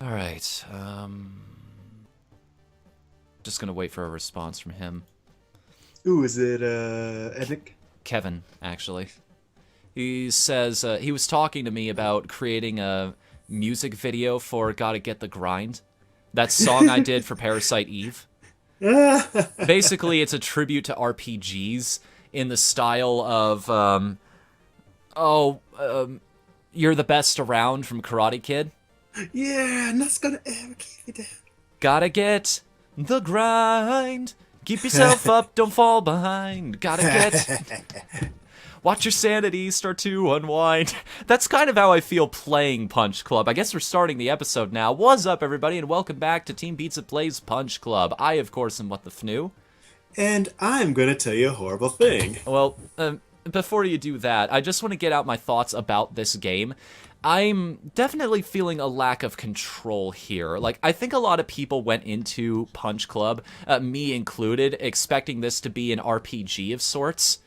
Alright, just gonna wait for a response from him. Ooh, is it, Ednick? Kevin, actually. He says, he was talking to me about creating a music video for Gotta Get the Grind. That song I did for Parasite Eve. Basically, it's a tribute to RPGs in the style of, You're the Best Around from Karate Kid. Yeah, nothing's gonna ever keep you down. Gotta get the grind. Keep yourself up, don't fall behind. Gotta get... Watch your sanity start to unwind. That's kind of how I feel playing Punch Club. I guess we're starting the episode now. What's up, everybody, and welcome back to Team Pizza Plays Punch Club. I, of course, am Whatthefnu. And I'm gonna tell you a horrible thing. Well, before you do that, I just want to get out my thoughts about this game. I'm definitely feeling a lack of control here. Like, I think a lot of people went into Punch Club, me included, expecting this to be an RPG of sorts.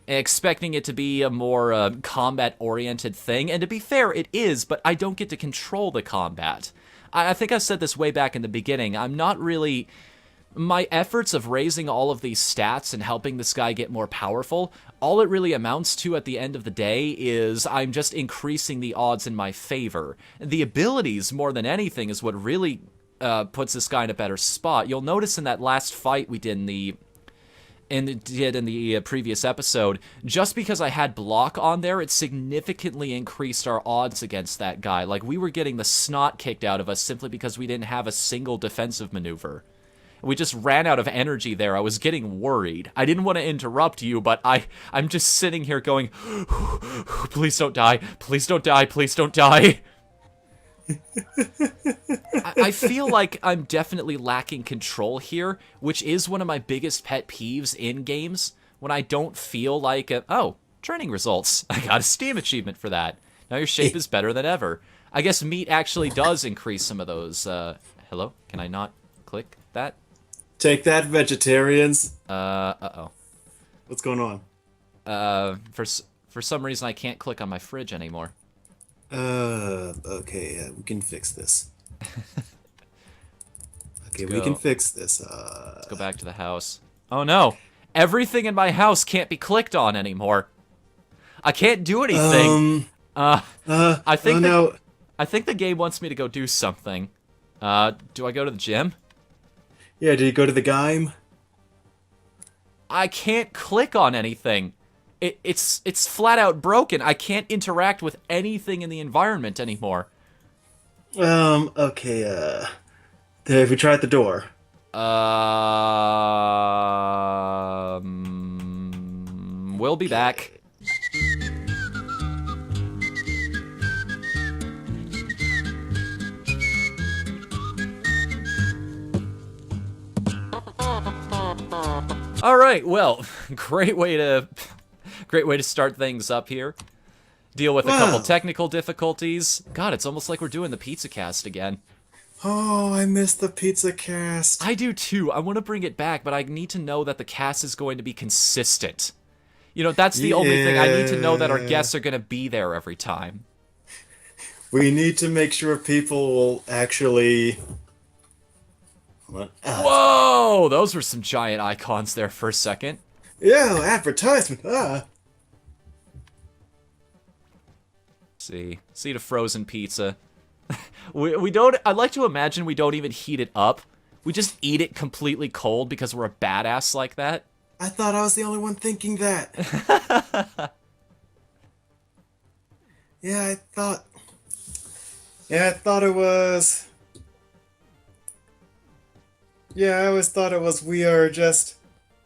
Expecting it to be a more combat-oriented thing, and to be fair, it is, but I don't get to control the combat. I think I said this way back in the beginning. I'm not really... My efforts of raising all of these stats and helping this guy get more powerful, all it really amounts to at the end of the day is I'm just increasing the odds in my favor. The abilities, more than anything, is what really puts this guy in a better spot. You'll notice in that last fight we did in the previous episode, just because I had block on there, it significantly increased our odds against that guy. Like, we were getting the snot kicked out of us simply because we didn't have a single defensive maneuver. We just ran out of energy there. I was getting worried. I didn't want to interrupt you, but I'm just sitting here going, please don't die, please don't die, please don't die. I feel like I'm definitely lacking control here, which is one of my biggest pet peeves in games, when I don't feel like, oh, training results. I got a Steam achievement for that. Now your shape is better than ever. I guess meat actually does increase some of those, hello? Can I not click that? Take that, vegetarians. Uh-oh. What's going on? For some reason I can't click on my fridge anymore. Okay, we can fix this. Okay, we go. can fix this. Let's go back to the house. Oh no! Everything in my house can't be clicked on anymore. I can't do anything. I think no. I think the game wants me to go do something. Do I go to the gym? Yeah, did you go to the game? I can't click on anything. It's flat out broken. I can't interact with anything in the environment anymore. Okay, have you tried the door? We'll be back. All right, well, great way to start things up here. Deal with a couple technical difficulties. God, it's almost like we're doing the Pizza Cast again. Oh, I missed the Pizza Cast. I do too. I want to bring it back, but I need to know that the cast is going to be consistent. You know, that's the only thing. I need to know that our guests are going to be there every time. We need to make sure people will actually... What? Whoa! Those were some giant icons there for a second. Yeah, advertisement. See the frozen pizza. we don't. I'd like to imagine we don't even heat it up. We just eat it completely cold because we're a badass like that. I thought I was the only one thinking that. Yeah, I thought it was. Yeah, I always thought it was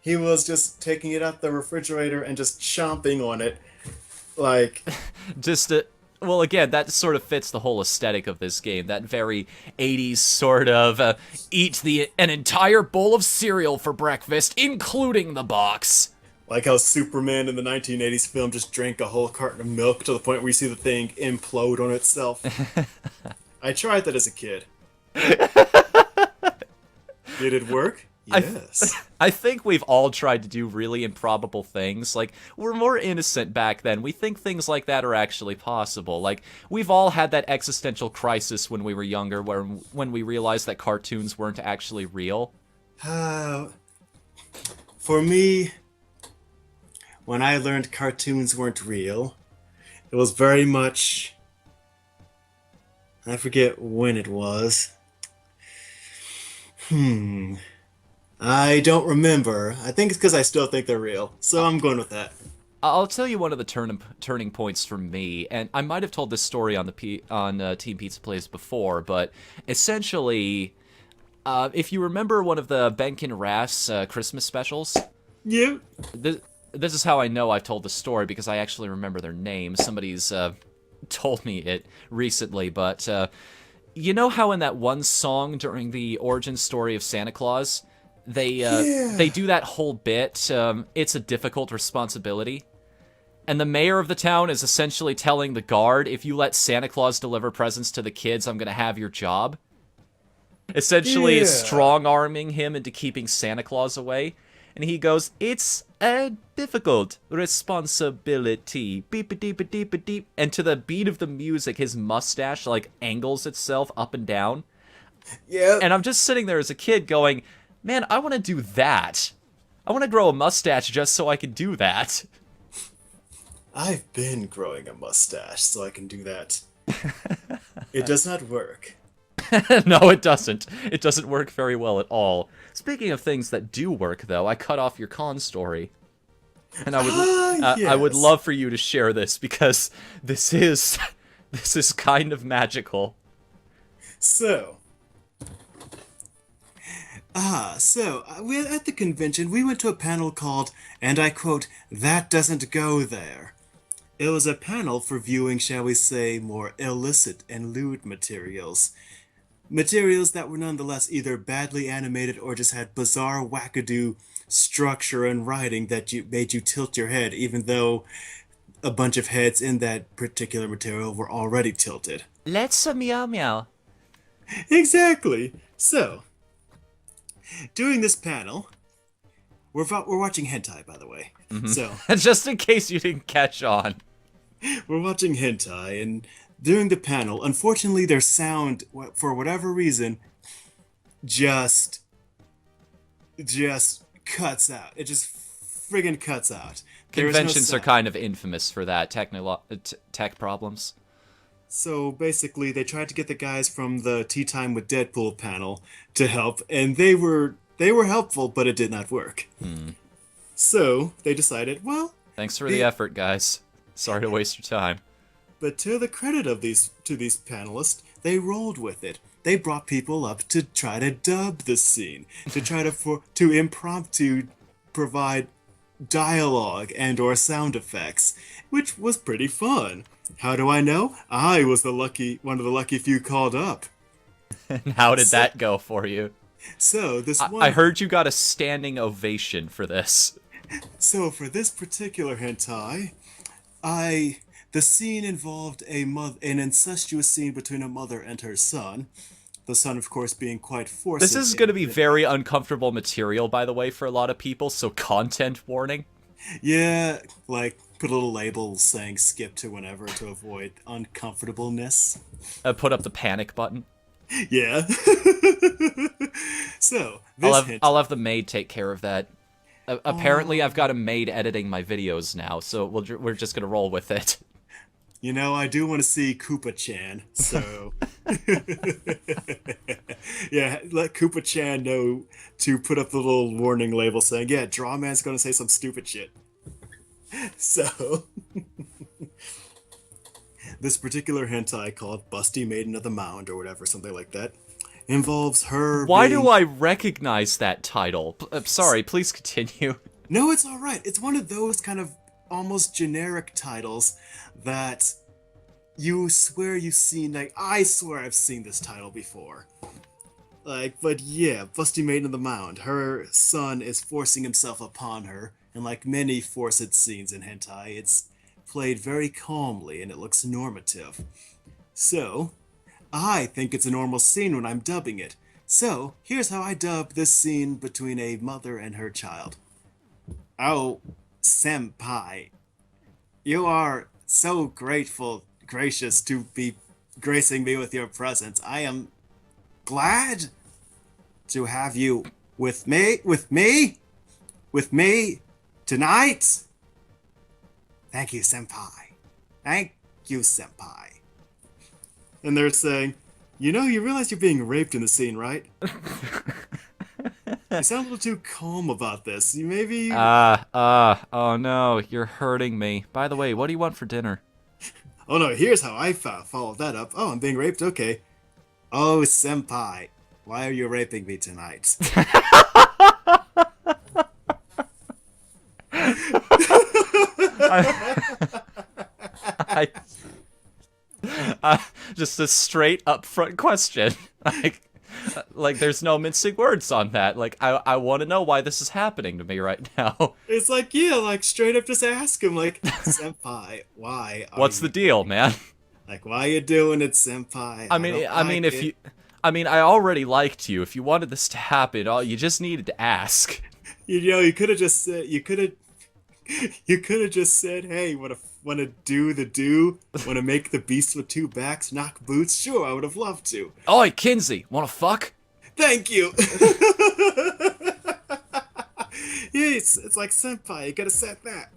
he was just taking it out the refrigerator and just chomping on it. Like... Well, again, that sort of fits the whole aesthetic of this game. That very 80s sort of, eat an entire bowl of cereal for breakfast, including the box. Like how Superman in the 1980s film just drank a whole carton of milk to the point where you see the thing implode on itself. I tried that as a kid. Did it work? I Yes. I think we've all tried to do really improbable things. Like, we're more innocent back then. We think things like that are actually possible. Like, we've all had that existential crisis when we were younger where when we realized that cartoons weren't actually real. Uh, for me, when I learned cartoons weren't real, it was very much. I forget when it was. Hmm. I don't remember. I think it's because I still think they're real. So I'm going with that. I'll tell you one of the turning points for me, and I might have told this story on Team Pizza Plays before, but essentially, if you remember one of the Benkin Rass Christmas specials, Yep. this, this is how I know I've told the story because I actually remember their name. Somebody's told me it recently, but you know how in that one song during the origin story of Santa Claus, they Yeah. do that whole bit. It's a difficult responsibility. And the mayor of the town is essentially telling the guard, if you let Santa Claus deliver presents to the kids, I'm going to have your job. Essentially, it's Yeah. strong-arming him into keeping Santa Claus away. And he goes, it's a difficult responsibility. Beep a deep a deep a deep. And to the beat of the music, his mustache, like, angles itself up and down. Yep. And I'm just sitting there as a kid going, man, I want to do that. I want to grow a mustache just so I can do that. I've been growing a mustache, so I can do that. It does not work. No, it doesn't. It doesn't work very well at all. Speaking of things that do work, though, I cut off your con story, and Ah, I would yes. love for you to share this because this is this is kind of magical. So, we at the convention, we went to a panel called, and I quote, "That doesn't go there." It was a panel for viewing, shall we say, more illicit and lewd materials. Materials that were nonetheless either badly animated or just had bizarre wackadoo structure and writing that made you tilt your head, even though a bunch of heads in that particular material were already tilted. Let's meow meow. Exactly. So, during this panel, we're watching hentai, by the way. So, Just in case you didn't catch on. we're watching hentai, and during the panel, unfortunately, their sound, for whatever reason, just just cuts out. It just friggin' cuts out. There is no Conventions are sound. kind of infamous for that tech problems. So basically, they tried to get the guys from the Tea Time with Deadpool panel to help, and they were helpful, but it did not work. So they decided, well, Thanks for the the effort, guys. Sorry to waste your time. but to the credit of these panelists, they rolled with it. They brought people up to try to dub the scene, to try to impromptu provide dialogue and or sound effects, which was pretty fun. How do I know? I was one of the lucky few called up. And how did So, that go for you? so this I one heard you got a standing ovation for this. so for this particular hentai, I the scene involved an incestuous scene between a mother and her son. The son, of course, being quite This forceful. is going to be very uncomfortable material, by the way, for a lot of people, so content warning. Yeah, like put a little label saying skip to whenever to avoid uncomfortableness. Put up the panic button. Yeah. So this hint. I'll have the maid take care of that. Apparently, I've got a maid editing my videos now, so we're just going to roll with it. You know, I do want to see Koopa-chan, so yeah, let Koopa-chan know to put up the little warning label saying, "Yeah, Drawman's gonna say some stupid shit." So this particular hentai called "Busty Maiden of the Mound" or whatever, something like that, involves her Why being. do I recognize that title? Sorry, please continue. No, it's all right. It's one of those kind of almost generic titles that you swear you've seen. Like, I swear I've seen this title before. Like, but yeah, Busty Maiden of the Mound. Her son is forcing himself upon her, and like many forced scenes in hentai, it's played very calmly and it looks normative. So, I think it's a normal scene when I'm dubbing it. So, here's how I dub this scene between a mother and her child. Oh, senpai, you are so gracious to be gracing me with your presence. I am glad to have you with me tonight. Thank you, senpai. Thank you, senpai. And they're saying, you realize you're being raped in the scene, right? You sound a little too calm about this. You maybe. Oh no, you're hurting me. By the way, what do you want for dinner? Oh no, here's how I followed that up. Oh, I'm being raped? Okay. Oh, senpai, why are you raping me tonight? I, just a straight up front question. Like there's no mincing words on that. Like I want to know why this is happening to me right now. It's like, yeah, like straight up just ask him, like, senpai, why are What's the you deal, man? like, why you doing it, senpai? I I mean, don't I mean, like if it. you, I mean, I already liked you. If you wanted this to happen, all you just needed to ask. You could have just said, you could have just said, hey, wanna do the do? Wanna make the beast with two backs knock boots? Sure, I would have loved to. Oi, Kinsey, wanna fuck? Thank you. Yes, it's like senpai. You gotta set that.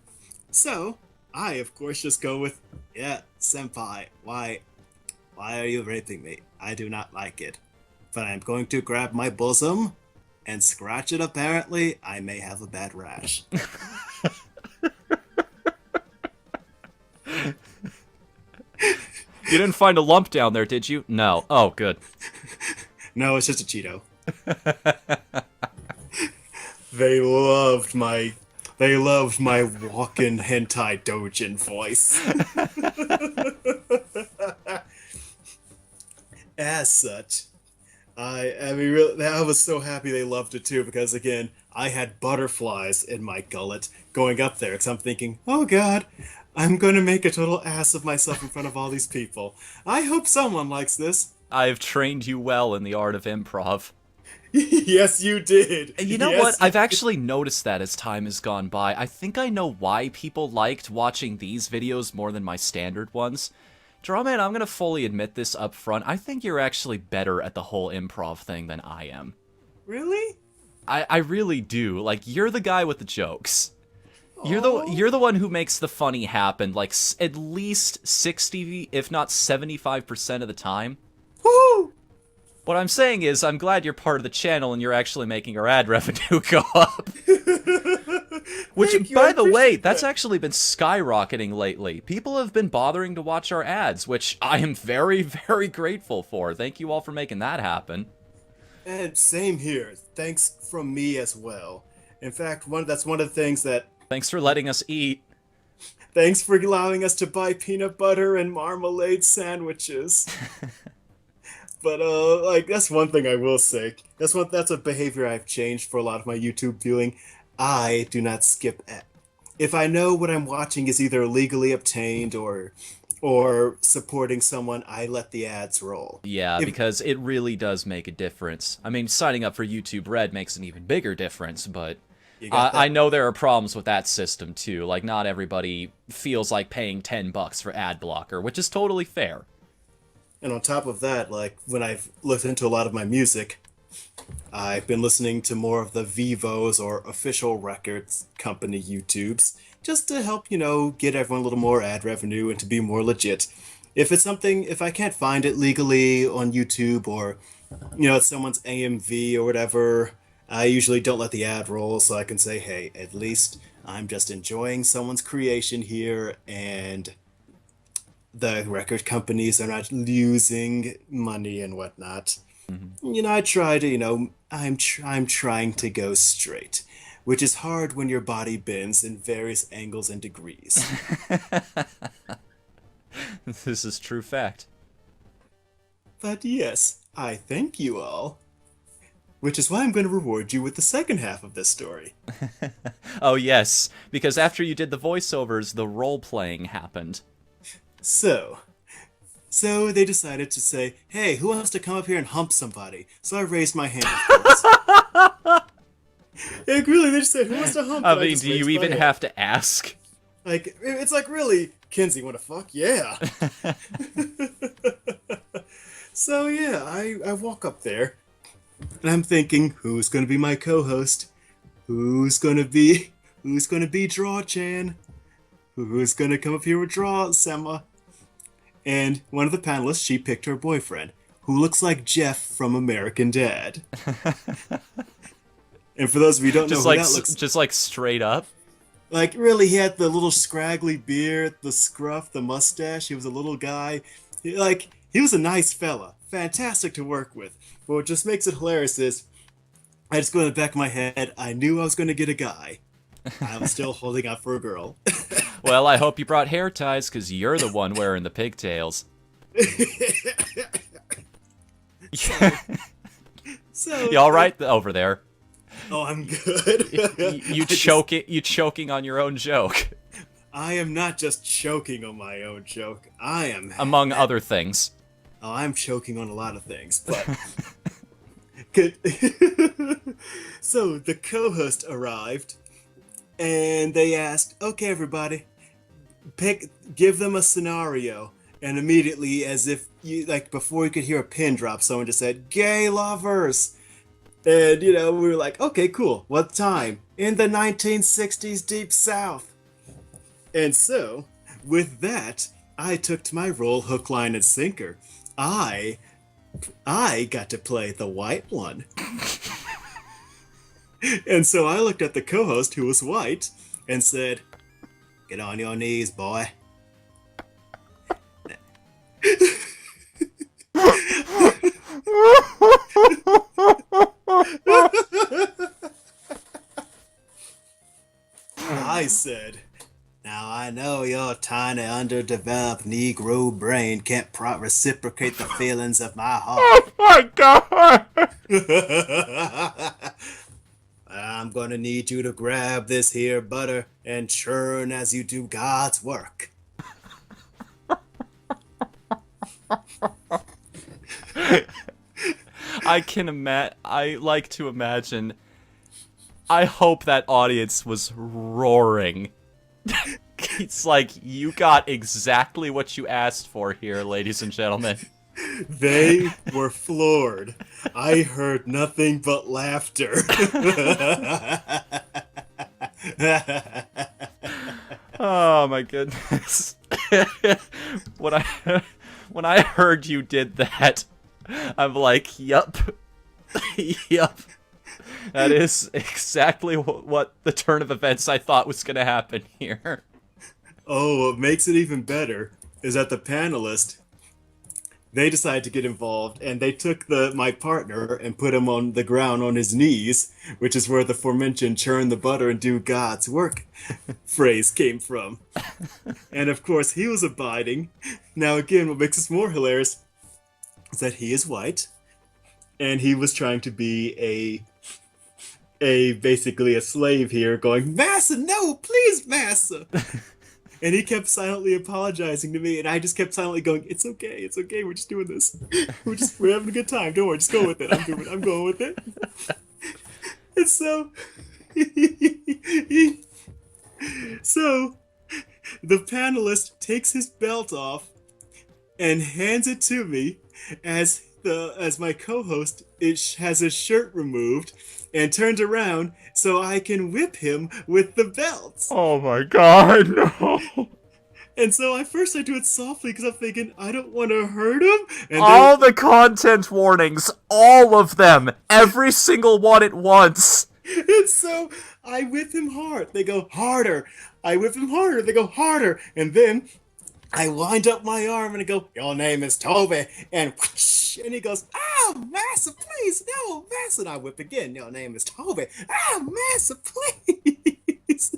So I, of course, just go with, yeah, senpai. Why are you raping me? I do not like it. But I'm going to grab my bosom and scratch it. Apparently, I may have a bad rash. You didn't find a lump down there, did you? No. Oh, good. No, it's just a Cheeto. They loved my they loved my walking hentai dojin voice. As such, I was so happy they loved it too because again, I had butterflies in my gullet going up there because I'm thinking, oh god, I'm going to make a total ass of myself in front of all these people. I hope someone likes this. I've trained you well in the art of improv. Yes, you did. And you know what? Yes, I've actually noticed that as time has gone by. I think I know why people liked watching these videos more than my standard ones. Drawman, I'm gonna fully admit this up front. I think you're actually better at the whole improv thing than I am. Really? I really do. Like, you're the guy with the jokes. Aw. You're the one who makes the funny happen, like, at least 60, if not 75% of the time. Woo! What I'm saying is, I'm glad you're part of the channel and you're actually making our ad revenue go up. Which, Thank you, I by the way, appreciate that's that. actually been skyrocketing lately. People have been bothering to watch our ads, which I am very, very grateful for. Thank you all for making that happen. And same here. Thanks from me as well. In fact, that's one of the things that. Thanks for letting us eat. Thanks for allowing us to buy peanut butter and marmalade sandwiches. But like that's one thing I will say. That's a behavior I've changed for a lot of my YouTube viewing. I do not skip at. If I know what I'm watching is either legally obtained or supporting someone, I let the ads roll. Yeah, If because it really does make a difference. I mean, signing up for YouTube Red makes an even bigger difference, but you got I that. know there are problems with that system too. Like, not everybody feels like paying $10 for ad blocker, which is totally fair. And on top of that, like when I've looked into a lot of my music, I've been listening to more of the Vivos or official records company YouTubes just to help, get everyone a little more ad revenue and to be more legit. If I can't find it legally on YouTube or, it's someone's AMV or whatever, I usually don't let the ad roll so I can say, hey, at least I'm just enjoying someone's creation here and the record companies are not losing money and whatnot. I try to, I'm trying to go straight, which is hard when your body bends in various angles and degrees. This is true fact. But yes, I thank you all, which is why I'm going to reward you with the second half of this story. Oh, yes, because after you did the voiceovers, the role-playing happened. So, So they decided to say, hey, who wants to come up here and hump somebody? So I raised my hand, of course. Like, really, they just said, who wants to hump? I And I mean, just do you raised my even hand. have to ask? Like, it's like, really, Kinsey, wanna fuck? Yeah. So yeah, I walk up there, and I'm thinking, who's gonna be my co-host? Who's gonna be who's gonna be Draw Chan? Who's gonna come up here with Draw Sema? And one of the panelists, she picked her boyfriend, who looks like Jeff from American Dad. And for those of you who don't know Just who like, that looks just like straight up. like, really, he had the little scraggly beard, the scruff, the mustache. He was a little guy. He was a nice fella, fantastic to work with. But what just makes it hilarious is, I just go in the back of my head. I knew I was going to get a guy. I was still holding out for a girl. Well, I hope you brought hair ties, because you're the one wearing the pigtails. So, You all right over there? oh, I'm good. You choking on your own joke, I am not just choking on my own joke. among other things. Oh, I'm choking on a lot of things, but good. So the co-host arrived, and they asked, "Okay, everybody, give them a scenario." And immediately, as if before you could hear a pin drop, someone just said, "Gay lovers." And we were like, "Okay, cool. What time?" In the 1960s Deep South. And so, with that, I took to my role hook, line, and sinker. I got to play the white one. And so I looked at the co-host, who was white, and said, "Get on your knees, boy." I said, "Now I know your tiny, underdeveloped Negro brain can't reciprocate the feelings of my heart. My God! I'm gonna need you to grab this here butter and churn as you do God's work." I like to imagine. I hope that audience was roaring. It's like, you got exactly what you asked for here, ladies and gentlemen. They were floored. I heard nothing but laughter. Oh my goodness. when I when I heard you did that, I'm like, yup. Yup. That is exactly what the turn of events I thought was going to happen here. Oh, what makes it even better is that the panelists, they decided to get involved, and they took my partner and put him on the ground on his knees, which is where the aforementioned "churn the butter and do God's work" phrase came from. And of course, he was abiding. Now, again, what makes this more hilarious is that he is white, and he was trying to be a basically a slave here, going, "Massa, no, please, Massa." And he kept silently apologizing to me, and I just kept silently going, "It's okay, we're just doing this. We're having a good time. Don't worry, just go with it. I'm going with it." And so, so the panelist takes his belt off and hands it to me as my co-host has his shirt removed and turned around so I can whip him with the belts. Oh my God, no. And so at first I do it softly because I'm thinking I don't want to hurt him. And All the content warnings, all of them, every single one at once. and so I whip him hard. They go harder. I whip him harder. They go harder. And then I wind up my arm and I go, "Your name is Toby." And whoosh, and he goes, "Oh, Massa, please, no, Massa." And I whip again. "Your name is Toby." "Oh, Massa, please."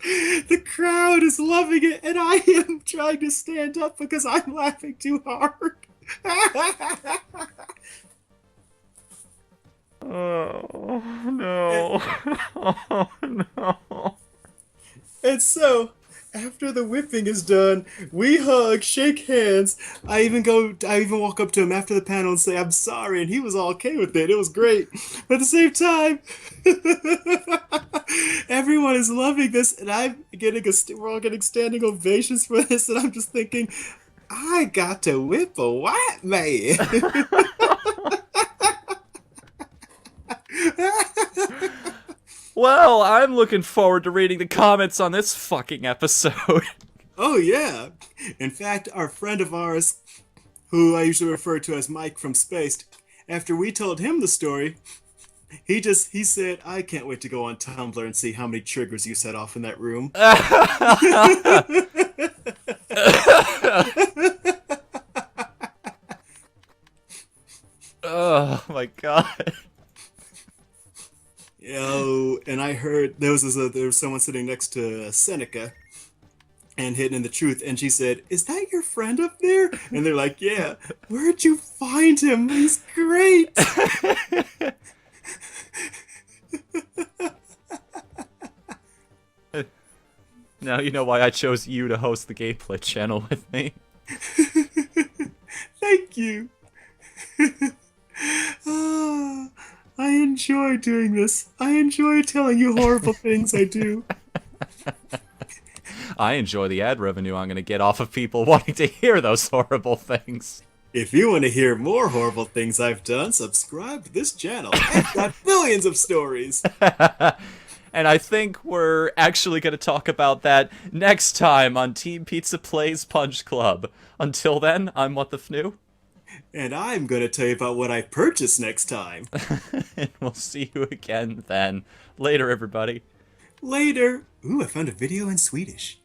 The crowd is loving it, and I am trying to stand up because I'm laughing too hard. Oh, no. Oh, no. And so, after after the whipping is done, we hug, shake hands. I even walk up to him after the panel and say I'm sorry, and he was all okay with it. It was great. But at the same time, everyone is loving this, and we're all getting standing ovations for this, and I'm just thinking, I got to whip a white man. Well, I'm looking forward to reading the comments on this fucking episode. Oh yeah. In fact, our friend of ours, who I usually refer to as Mike from Spaced, after we told him the story, he said, I can't wait to go on Tumblr and see how many triggers you set off in that room. Oh my god. Yo, and I heard there was someone sitting next to Seneca and Hidden in the Truth, and she said, "Is that your friend up there?" And they're like, "Yeah." Where'd you find him? He's great. Now you know why I chose you to host the gameplay channel with me. Thank you. Ah, I enjoy doing this. I enjoy telling you horrible things I do. I enjoy the ad revenue I'm going to get off of people wanting to hear those horrible things. If you want to hear more horrible things I've done, subscribe to this channel. I've got millions of stories. And I think we're actually going to talk about that next time on Team Pizza Plays Punch Club. Until then, I'm Whatthefnu. And I'm going to tell you about what I purchased next time. And we'll see you again then. Later, everybody. Later. Ooh, I found a video in Swedish.